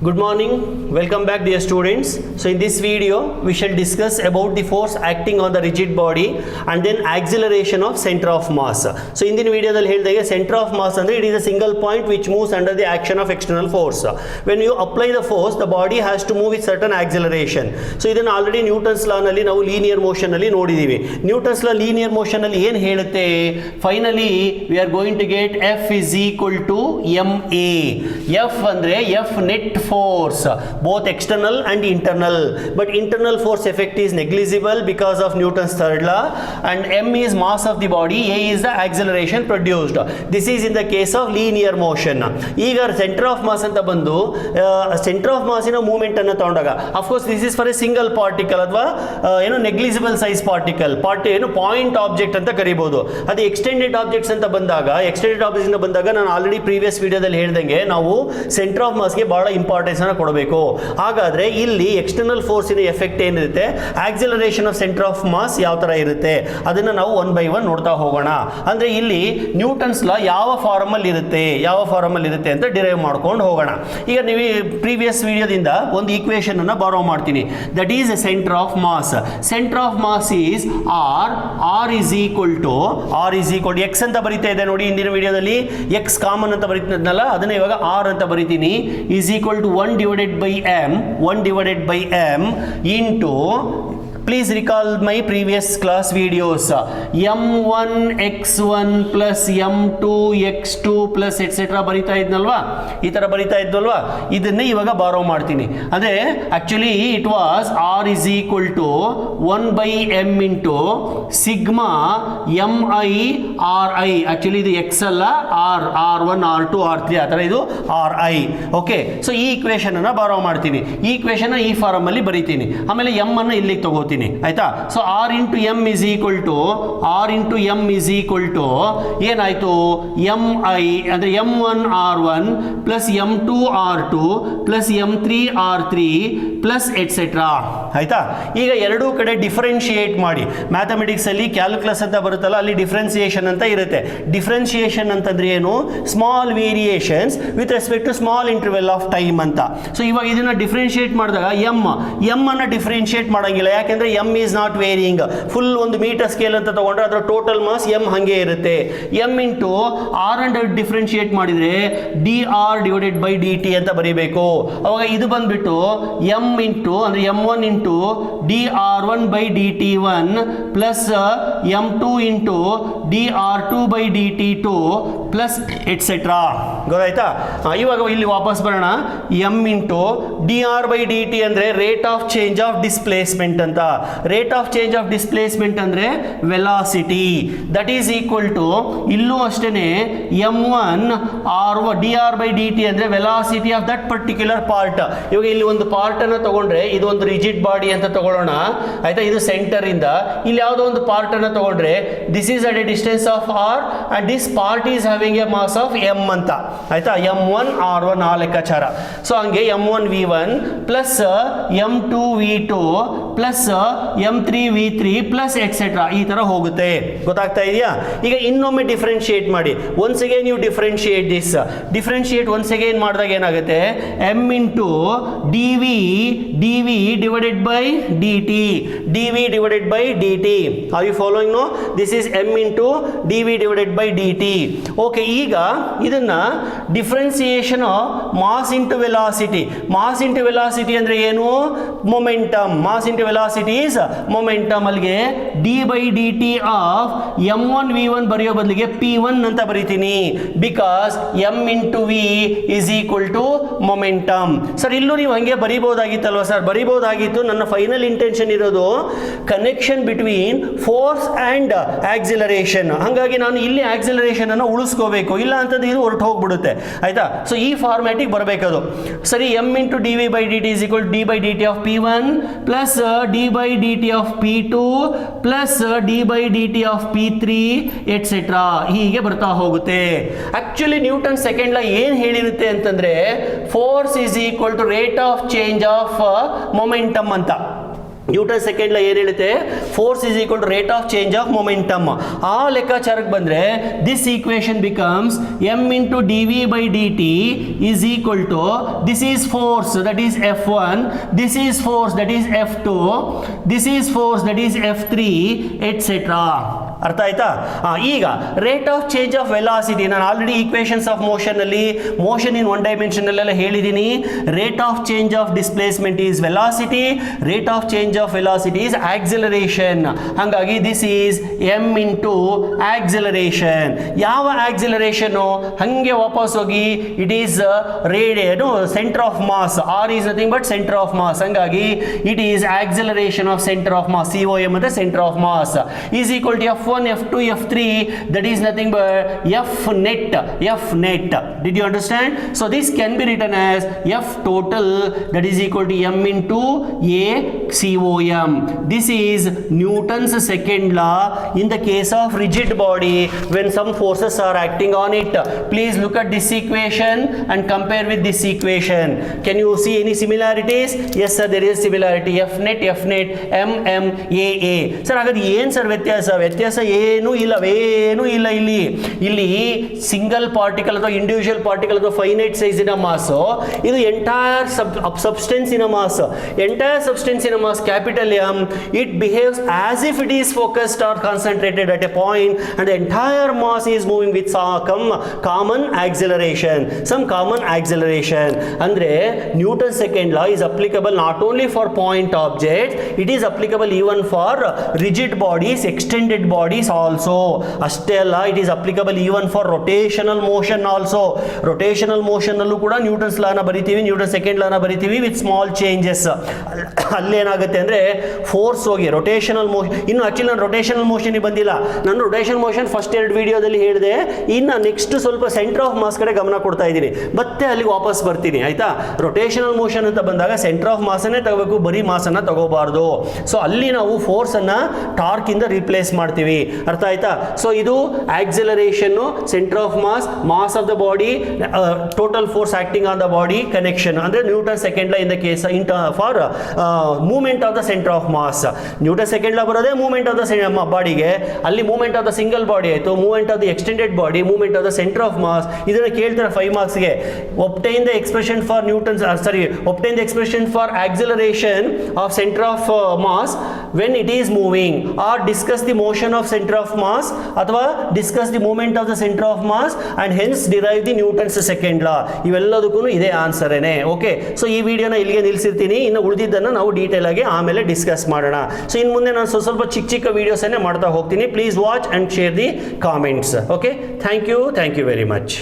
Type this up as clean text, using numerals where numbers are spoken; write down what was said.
Good morning, welcome back dear students. So in this video we shall discuss about the force acting on the rigid body and then acceleration of center of mass. So in this video dalli helidage center of mass andre it is a single point which moves under the action of external force. When you apply the force the body has to move with certain acceleration. So idanna already Newton's law nalli ನಾವು linear motion ನಲ್ಲಿ ನೋಡಿದೀವಿ. Newton's law linear motion ನಲ್ಲಿ ಏನು ಹೇಳುತ್ತೆ? Finally we are going to get F is equal to ma. F ಅಂದ್ರೆ F net force, both external and internal, but internal force effect is negligible because of Newton's third law, and m is mass of the body, a is the acceleration produced. This is in the case of linear motion. ಈಗ center of mass ಅಂತ ಬಂದು center of mass ಇನ movement ಅನ್ನು ತಗೊಂಡಾಗ of course this is for a single particle ಅಥವಾ ಏನು negligible size particle ಏನು point object ಅಂತ ಕರೀಬಹುದು. ಅದು ಎಕ್ಸ್ಟೆಂಡೆಡ್ ಆಬ್ಜೆಕ್ಟ್ಸ್ ಅಂತ ಬಂದಾಗ ಎಕ್ಸ್ಟೆಂಡೆಡ್ ಆಬ್ಜೆಕ್ಟ್ಸ್ ಇಂದ ಬಂದಾಗ ನಾನು ಆಲ್ರೆಡಿ ಪ್ರೀವಿಯಸ್ ವಿಡಿಯೋದಲ್ಲಿ ಹೇಳಿದಂಗೆ ನಾವು ಸೆಂಟರ್ ಆಫ್ ಮಾಸ್ಗೆ ಬಹಳ ಇಂಪಾರ್ಟೆನ್ಸ್ ಅನ್ನು ಕೊಡಬೇಕು. ಹಾಗಾದ್ರೆ ಇಲ್ಲಿ ಎಕ್ಸ್ಟರ್ನಲ್ ಫೋರ್ಸಿನ ಎಫೆಕ್ಟ್ ಏನಿರುತ್ತೆ, acceleration of centre of mass ಯಾವ ತರ ಇರುತ್ತೆ ಅದನ್ನ ನಾವು ಒನ್ ಬೈ ಒನ್ ನೋಡ್ತಾ ಹೋಗೋಣ. ಅಂದ್ರೆ ಇಲ್ಲಿ ನ್ಯೂಟನ್ಸ್ ಲಾ ಯಾವ ಫಾರ್ಮ್ ಅಲ್ಲಿ ಇರುತ್ತೆ ಅಂತ ಡಿರೈವ್ ಮಾಡ್ಕೊಂಡು ಹೋಗೋಣ. ಈಗ ನೀವು ಪ್ರೀವಿಯಸ್ ವಿಡಿಯೋದಿಂದ ಒಂದು ಈಕ್ವೇಶನ್ ಅನ್ನ ಬಾರೋ ಮಾಡ್ತೀನಿ. That is centre of mass. Centre of mass is R is equal to X ಅಂತ ಬರೀತಾ ಇದೆ ನೋಡಿ. ಇಂದಿನ ವಿಡಿಯೋದಲ್ಲಿ ಎಕ್ಸ್ ಕಾಮನ್ ಅಂತ ಬರೀತಿದ್ನಲ್ಲ ಅದನ್ನ ಇವಾಗ ಆರ್ ಅಂತ ಬರೀತೀನಿ. Is equal to 1 divided by m into, please recall my previous class videos, m1 x1 plus m2 x2 plus etc. ಬರಿತಾ ಇದ್ನಲ್ವಾ, ಈ ತರ ಬರಿತಾ ಇದ್ನಲ್ವಾ, ಇದನ್ನೇ ಇವಾಗ ಬಾರೋ ಮಾಡ್ತೀನಿ. ಅಂದ್ರೆ actually it was r is equal to 1 by m into sigma mi ri. Actually ಇದು x ಅಲ್ಲ, r1 r2 r3 ಆ ತರ ಇದು ri. ಓಕೆ, ಸೊ ಈ ಈಕ್ವೇಶನ್ ಅನ್ನ ಬಾರೋ ಮಾಡ್ತೀನಿ. ಈ ಈಕ್ವೇಶನ್ ಈ ಫಾರ್ಮ್ ಅಲ್ಲಿ ಬರೀತೀನಿ. ಆಮೇಲೆ m ಅನ್ನು ಇಲ್ಲಿಗೆ ತಗೋತೀನಿ. ಆಯ್ತಾ? So R into M is equal to ಏನಾಯ್ತು, ಎಂ ಐ ಅಂದ್ರೆ m1 r1 plus m2 r2 plus m3 r3 plus et cetera. ಆಯ್ತಾ? ಈಗ ಎರಡೂ ಕಡೆ ಡಿಫರೆನ್ಶಿಯೇಟ್ ಮಾಡಿ. ಮ್ಯಾಥಮೆಟಿಕ್ಸ್ ಅಲ್ಲಿ ಕ್ಯಾಲ್ಕುಲಸ್ ಅಂತ ಬರುತ್ತಲ್ಲ, ಅಲ್ಲಿ ಡಿಫರೆನ್ಸಿಯೇಷನ್ ಅಂತ ಇರುತ್ತೆ. ಡಿಫರೆನ್ಸಿಯೇಷನ್ ಅಂತಂದ್ರೆ ಏನು, small variations with respect to small interval of time ಅಂತ. ಸೊ ಇವಾಗ ಇದನ್ನ ಡಿಫರೆನ್ಶಿಯೇಟ್ ಮಾಡಿದಾಗ ಎಂ ಅನ್ನ ಡಿಫರೆನ್ಶಿಯೇಟ್ ಮಾಡಂಗಿಲ್ಲ. ಯಾಕೆಂದ್ರೆ M is not varying. Full ಒಂದು ಮೀಟರ್ ಸ್ಕೇಲ್ ಅಂತ ತಗೊಂಡ್ರೆ ಅದರ ಟೋಟಲ್ ಮಾಸ್ ಎಂ ಹಂಗೆ ಇರುತ್ತೆ. M into R and differentiate ಮಾಡಿದ್ರೆ D R divided by D T ಅಂತ ಬರೀಬೇಕು. ಅವಾಗ ಇದು ಬಂದ್ಬಿಟ್ಟು ಎಂ ಇಂಟು ಅಂದ್ರೆ m1 into D R one by D T one plus m2 into D R two by D T two plus etcetera. ಗೊತ್ತಾಯ್ತಾ? ಇವಾಗ ಇಲ್ಲಿ ವಾಪಸ್ ಬರೋಣ. M into D R by D T ಅಂದ್ರೆ rate of change of displacement ಅಂತ. Rate of change of displacement ಅಂದ್ರೆ velocity. That is equal to ಇಲ್ಲೂ ಅಷ್ಟೇನೆ m1 D R by D T ಅಂದ್ರೆ velocity of that particular part. ಇವಾಗ ಇಲ್ಲಿ ಒಂದು part ಅನ್ನು ತಗೊಂಡ್ರೆ ಇದು ಒಂದು ರಿಜಿಡ್ ಬಾಡಿ ಅಂತ ತಗೊಳ್ಳೋಣ. ಆಯ್ತಾ? ಇದು ಸೆಂಟರ್ ಇಂದ ಇಲ್ಲಿ ಯಾವುದೋ ಒಂದು ಪಾರ್ಟ್ ಅನ್ನು ತಗೊಂಡ್ರೆ this is at a distance of R and this part is having a mass of M ಅಂತ. ಆಯ್ತಾ? m1 r1 ಆ ಲೆಕ್ಕಾಚಾರ. ಸೊ ಹಂಗೆ m1 v1 plus m2 v2 plus m3 v3 plus et cetera ಈ ತರ ಹೋಗುತ್ತೆ. ಗೊತ್ತಾಗ್ತಾ ಇದೆಯಾ? ಈಗ ಇನ್ನೊಮ್ಮೆ ಡಿಫರೆನ್ಶಿಯೇಟ್ ಮಾಡಿ. Once again you differentiate this. Differentiate once again ಮಾಡಿದಾಗ ಏನಾಗುತ್ತೆ, m into D V divided by D T. Are you following? No, this is m into D V divided by D T. Okay, ಈಗ ಇದನ್ನ differentiation mass into velocity. Mass into velocity ಅಂದ್ರೆ ಏನು, momentum. Mass into velocity is momentum. ಅಲ್ಲಿಗೆ D by D T of m1 v1 ಬರೆಯೋ ಬದಲಿಗೆ p1 ಅಂತ ಬರೀತೀನಿ. Because m into V is equal to momentum. Sir ಇಲ್ಲೂ ನೀವು ಹಂಗೆ ಬರೀಬಹುದಾಗಿತ್ತಲ್ವಾ ಸರ್? ಬರೀಬಹುದಾಗಿತ್ತು. ನನ್ನ ಫೈನಲ್ ಇಂಟೆನ್ಷನ್ ಇರೋದು connection between force and acceleration. ಹಾಗಾಗಿ ನಾನು ಇಲ್ಲಿ ಆಕ್ಸಿಲರೇಷನ್ ಅನ್ನು ಉಳಿಸ್ಕೋಬೇಕು, ಇಲ್ಲ ಅಂತಂದ್ರೆ ಇದು ಹೊರಟು ಹೋಗ್ಬಿಡುತ್ತೆ. ಆಯ್ತಾ? ಸೊ ಈ ಫಾರ್ಮ್ಯಾಟಿಗೆ ಬರಬೇಕದು. ಸರಿ, m into D V by D T is equal D by D T of p1 plus D by D T of p2 plus D by D T of p3 etcetera ಹೀಗೆ ಬರ್ತಾ ಹೋಗುತ್ತೆ. Actually Newton second ಲಾ ಏನ್ ಹೇಳಿರುತ್ತೆ ಅಂತಂದ್ರೆ force is equal to rate of change of momentum ಅಂತ. Newton second law ಏನು ಹೇಳುತ್ತೆ, force is equal to rate of change of momentum. ಆ ಲೆಕ್ಕಾಚಾರಕ್ಕೆ ಬಂದರೆ this equation becomes m into D V by D T is equal to this is force that is F1, this is force that is F2, this is force that is F3 etcetera. ಅರ್ಥ ಆಯ್ತಾ? ಈಗ rate of change of velocity ನಾನು already equations of motion ಅಲ್ಲಿ motion in one dimension ಅಲ್ಲೆಲ್ಲ ಹೇಳಿದ್ದೀನಿ. Rate of change of displacement is velocity, rate of change of velocity is acceleration. ಹಾಗಾಗಿ this is m into acceleration. ಯಾವ acceleration? ಹಂಗೆ ವಾಪಸ್ ಹೋಗಿ it is radian centre of mass. R is nothing but centre of mass. ಹಂಗಾಗಿ it is acceleration of centre of mass, COM ಅಂದ್ರೆ centre of mass, is equal to F1, F2, F3, that is nothing but F net. Did you understand? So this can be written as F total, that is equal to m into a COM. This is Newton's second law in the case of rigid body when some forces are acting on it. Please look at this equation and compare with this equation. Can you see any similarities? Yes sir, there is similarity. F net m a. Sir ಹಾಗಾದ್ರೆ ಏನು sir ವ್ಯತ್ಯಾಸ ಏನು ಇಲ್ಲವೇನು ಇಲ್ಲ. ಇಲ್ಲಿ single particle ಅಥವಾ individual particle ಅಥವಾ finite ಸೈಜಿನ ಮಾಸ್, ಇದು ಎಂಟೈರ್ ಸಬ್ಸ್ಟೆನ್ಸಿನ ಮಾಸ್. ಎಂಟೈರ್ ಸಬ್ಸ್ಟೆನ್ಸಿನ mass capital M, it behaves as if it is focused or concentrated at a point and the entire mass is moving with common acceleration. ಅಂದ್ರೆ Newton second law is applicable not only for point objects, it is applicable even for rigid bodies, extended bodies also. ಅಷ್ಟೇ ಅಲ್ಲ, it is applicable even for rotational motion also. rotational motion ಅಲ್ಲೂ ಕೂಡ Newton's ಲಾನ ಬರಿತೀವಿ, Newton second ಲಾನ ಬರಿತೀವಿ with small changes. ಅಲ್ಲೇನಾಗುತ್ತೆ ಅಂದ್ರೆ force ಹೋಗಿ rotational motion, ಇನ್ನು actually ನಾನು ರೊಟೇಷನಲ್ ಮೋಷನ್ ಬಂದಿಲ್ಲ. ನಾನು ರೊಟೇಷನಲ್ ಮೋಷನ್ ಫಸ್ಟ್ 2 ವಿಡಿಯೋದಲ್ಲಿ ಹೇಳಿದೆ. ಇನ್ನು ನೆಕ್ಸ್ಟ್ ಸ್ವಲ್ಪ ಸೆಂಟರ್ ಆಫ್ ಮಾಸ್ ಕಡೆ ಗಮನ ಕೊಡ್ತಾ ಇದ್ದೀನಿ, ಮತ್ತೆ ಅಲ್ಲಿಗೆ ವಾಪಸ್ ಬರ್ತೀನಿ ಆಯ್ತಾ. ರೊಟೇಷನಲ್ ಮೋಷನ್ ಅಂತ ಬಂದಾಗ ಸೆಂಟರ್ ಆಫ್ ಮಾಸ್ ಅನ್ನೇ ತಗೋಬೇಕು, ಬರೀ ಮಾಸ್ ಅನ್ನ ತಗೋಬಾರ್ದು. ಸೊ ಅಲ್ಲಿ ನಾವು ಫೋರ್ಸ್ ಅನ್ನ ಟಾರ್ಕ್ ಇಂದ ರಿಪ್ಲೇಸ್ ಮಾಡ್ತೀವಿ. ಅರ್ಥ ಆಯ್ತಾ? ಸೊ ಇದು acceleration, centre of mass of the body, total force acting on the body connection. ಅಂದ್ರೆ Newton second law in the case for movement of the centre of mass. Newton second law ಬರೋದೇ movement of the ಬಾಡಿಗೆ. ಅಲ್ಲಿ movement of the single body ಆಯಿತು, movement of the extended body, movement of the centre of mass. ಇದನ್ನ ಕೇಳ್ತಾರೆ 5 ಮಾರ್ಕ್ಸ್ಗೆ. obtain the expression for acceleration of center of mass when it is moving, or discuss the motion of center of mass ಅಥವಾ discuss the movement of the center of mass and hence derive the Newton's second law. ಇವೆಲ್ಲದಕ್ಕೂ ಇದೇ answer ಏನೇ. Okay, so ಈ ವಿಡಿಯೋನ ಇಲ್ಲಿಗೆ ನಿಲ್ಲಿಸಿರ್ತೀನಿ. ಇನ್ನು ಉಳಿದಿದ್ದನ್ನು ನಾವು detail ಆಗಿ ಆಮೇಲೆ ಡಿಸ್ಕಸ್ ಮಾಡೋಣ. ಸೊ ಇನ್ನು ಮುಂದೆ ನಾನು ಸ್ವಲ್ಪ ಚಿಕ್ಕ ವಿಡಿಯೋಸ್ ಅನ್ನೇ ಮಾಡ್ತಾ ಹೋಗ್ತೀನಿ. Please watch and share the comments. Okay, thank you very much.